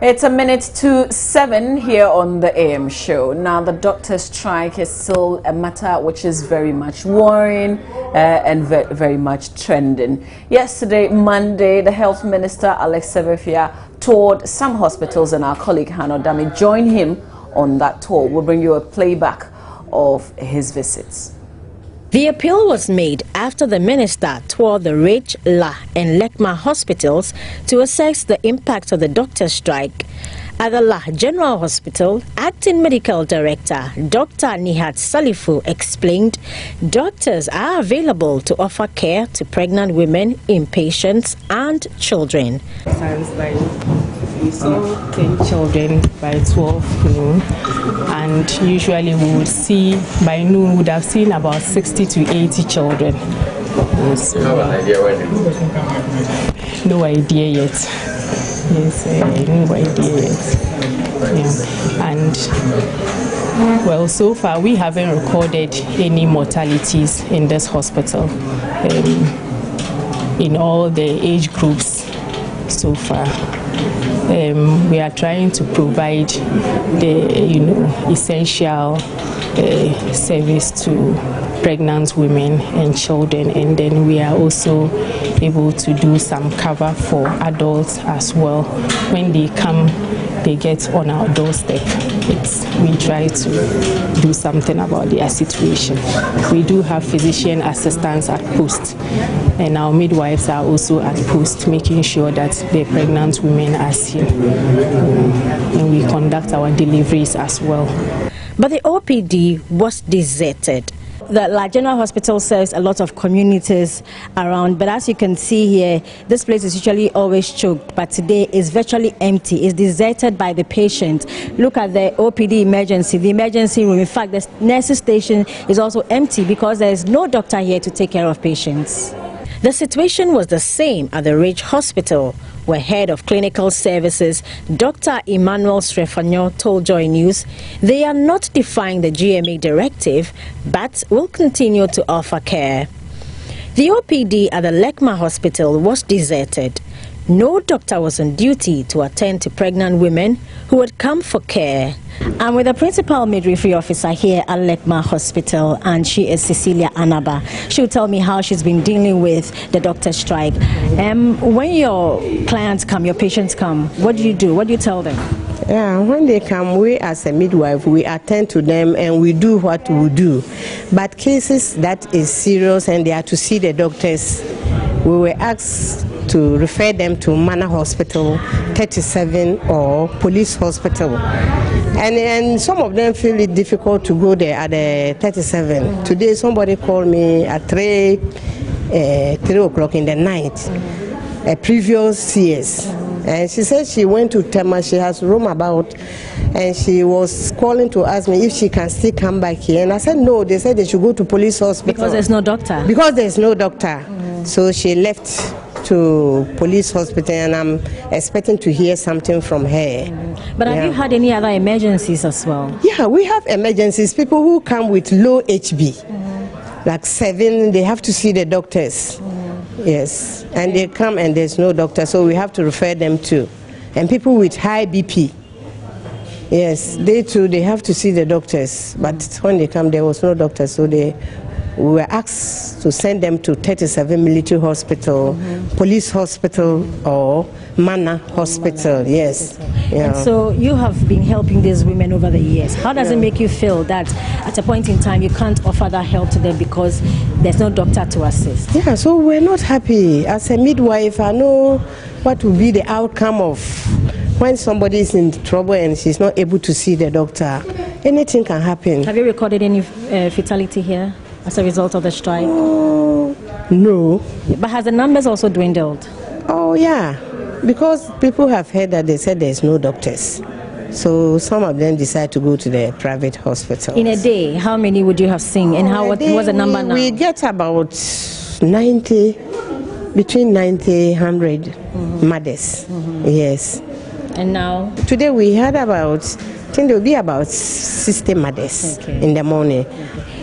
It's 7:07 here on the AM show. Now, the doctor strike is still a matter which is very much worrying and very much trending. Yesterday, Monday, the Health Minister, Alex Sevefia, toured some hospitals, and our colleague Hannah Dami joined him on that tour. We'll bring you a playback of his visits. The appeal was made after the minister toured the Ridge, La and Lekma hospitals to assess the impact of the doctor strike. At the La General Hospital, Acting Medical Director Dr. Nihat Salifu explained doctors are available to offer care to pregnant women, inpatients and children. We saw 10 children by 12 noon, and usually we would see by noon we would have seen about 60 to 80 children. So, you have an idea when it will? No idea yet. Yes, no idea yet. Yeah. And well, so far we haven't recorded any mortalities in this hospital in all the age groups so far. We are trying to provide the essential service to pregnant women and children, and then we are also able to do some cover for adults as well. When they come, they get on our doorstep. We try to do something about their situation. We do have physician assistants at post, and our midwives are also at post, making sure that the pregnant women are seen, and we conduct our deliveries as well. But the OPD was deserted. The La General Hospital serves a lot of communities around, but as you can see here, this place is usually always choked, but today is virtually empty. It's deserted by the patient. Look at the OPD emergency, the emergency room. In fact, the nurses station is also empty because there is no doctor here to take care of patients. The situation was the same at the Ridge Hospital, where Head of Clinical Services, Dr. Emmanuel told Joy News they are not defying the GMA directive, but will continue to offer care. The OPD at the Lekma Hospital was deserted. No doctor was on duty to attend to pregnant women who had come for care. I'm with the principal midwifery officer here at Lekma Hospital, and she is Cecilia Anaba. She'll tell me how she's been dealing with the doctor strike. When your clients come, your patients come, what do you do? What do you tell them? Yeah, when they come, we as a midwife, we attend to them and we do what we do. But cases that is serious and they are to see the doctors, we were asked to refer them to Manor Hospital 37 or Police Hospital. And some of them feel it difficult to go there at the 37. Today somebody called me at 3 o'clock in the night, a previous CS. And she said she went to Tema, she has roam about, and she was calling to ask me if she can still come back here. And I said no, they said they should go to Police Hospital. Because there's no doctor? Because there's no doctor. So she left to Police Hospital, and I'm expecting to hear something from her. But have you had any other emergencies as well? Yeah, we have emergencies. People who come with low HB, like 7, they have to see the doctors. Yes, and they come and there's no doctor, so we have to refer them to. And people with high BP, yes, they too, they have to see the doctors. But when they come, there was no doctor, so we were asked to send them to 37 Military Hospital, Police Hospital or Manor Hospital, yes. Yeah. And so you have been helping these women over the years. How does it make you feel that at a point in time you can't offer that help to them because there's no doctor to assist? Yeah, so we're not happy. As a midwife, I know what will be the outcome of when somebody is in trouble and she's not able to see the doctor. Anything can happen. Have you recorded any fatality here as a result of the strike? No. But has the numbers also dwindled? Oh, yeah. Because people have heard that they said there's no doctors. So some of them decide to go to the private hospital. In a day, how many would you have seen? And what was the number now? We get about 90, between 90 and 100 mothers. Yes. And now? Today we had about, I think there will be about 60 mothers in the morning.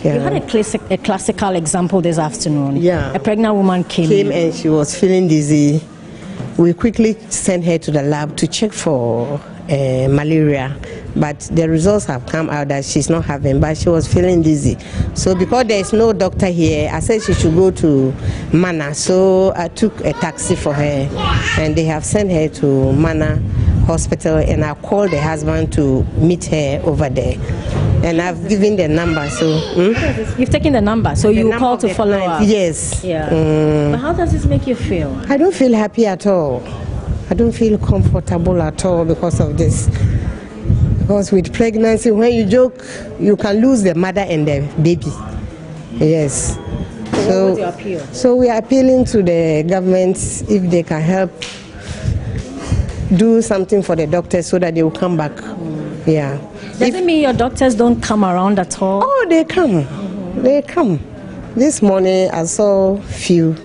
Yeah. You had a classical example this afternoon. Yeah. A pregnant woman came and she was feeling dizzy. We quickly sent her to the lab to check for malaria. But the results have come out that she's not having, but she was feeling dizzy. So because there's no doctor here, I said she should go to Mana. So I took a taxi for her, and they have sent her to Mana Hospital, and I called the husband to meet her over there. And I've given the number, so... You've taken the number, so you call to follow up? Yes. Yeah. But how does this make you feel? I don't feel happy at all. I don't feel comfortable at all because of this. Because with pregnancy, when you joke, you can lose the mother and the baby. Yes. So what was your appeal? So we are appealing to the government if they can help do something for the doctors so that they will come back. Yeah. Does it mean your doctors don't come around at all? Oh, they come. They come. This morning I saw few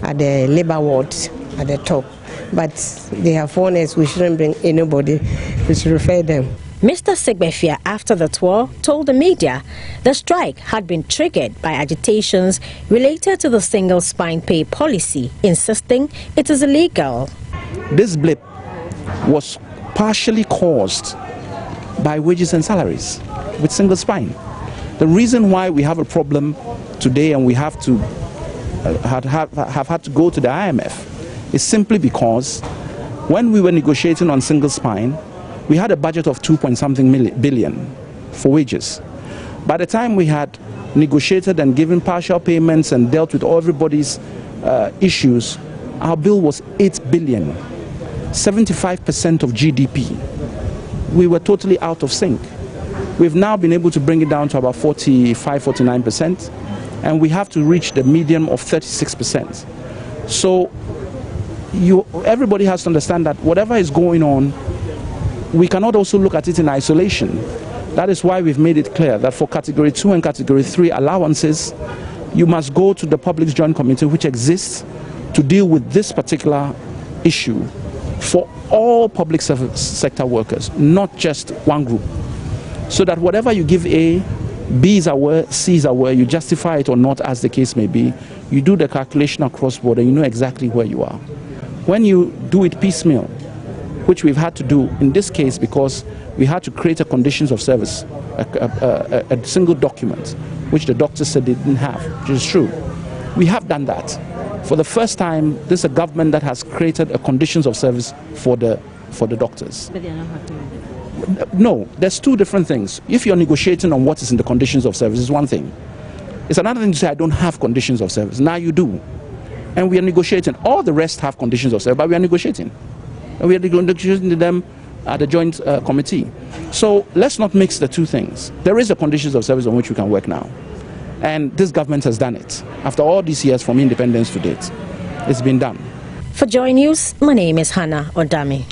at the labor ward at the top. But they have warned us we shouldn't bring anybody. We should refer them. Mr. Segbefia, after the tour, told the media the strike had been triggered by agitations related to the single spine pay policy, insisting it is illegal. This blip was partially caused by wages and salaries with single spine. The reason why we have a problem today and we have to have had to go to the IMF is simply because when we were negotiating on single spine, we had a budget of 2-point-something billion for wages. By the time we had negotiated and given partial payments and dealt with everybody's issues, our bill was 8 billion, 75% of GDP. We were totally out of sync. We've now been able to bring it down to about 45-49%, and we have to reach the median of 36%. So everybody has to understand that whatever is going on, we cannot also look at it in isolation. That is why we've made it clear that for Category 2 and Category 3 allowances, you must go to the Public Joint Committee which exists to deal with this particular issue for all public sector workers, not just one group. So that whatever you give A, B is aware, C is aware, you justify it or not as the case may be, you do the calculation across board and you know exactly where you are. When you do it piecemeal, which we've had to do in this case because we had to create a conditions of service, a single document, which the doctor said they didn't have, which is true. We have done that. For the first time, this is a government that has created a conditions of service for the doctors. But they are not happy with it. No, there's two different things. If you're negotiating on what is in the conditions of service, is one thing. It's another thing to say, I don't have conditions of service. Now you do. And we are negotiating. All the rest have conditions of service, but we are negotiating. And we are negotiating them at the joint committee. So let's not mix the two things. There is a conditions of service on which we can work now. And this government has done it. After all these years from independence to date, it's been done. For Joy News, my name is Hannah Odami.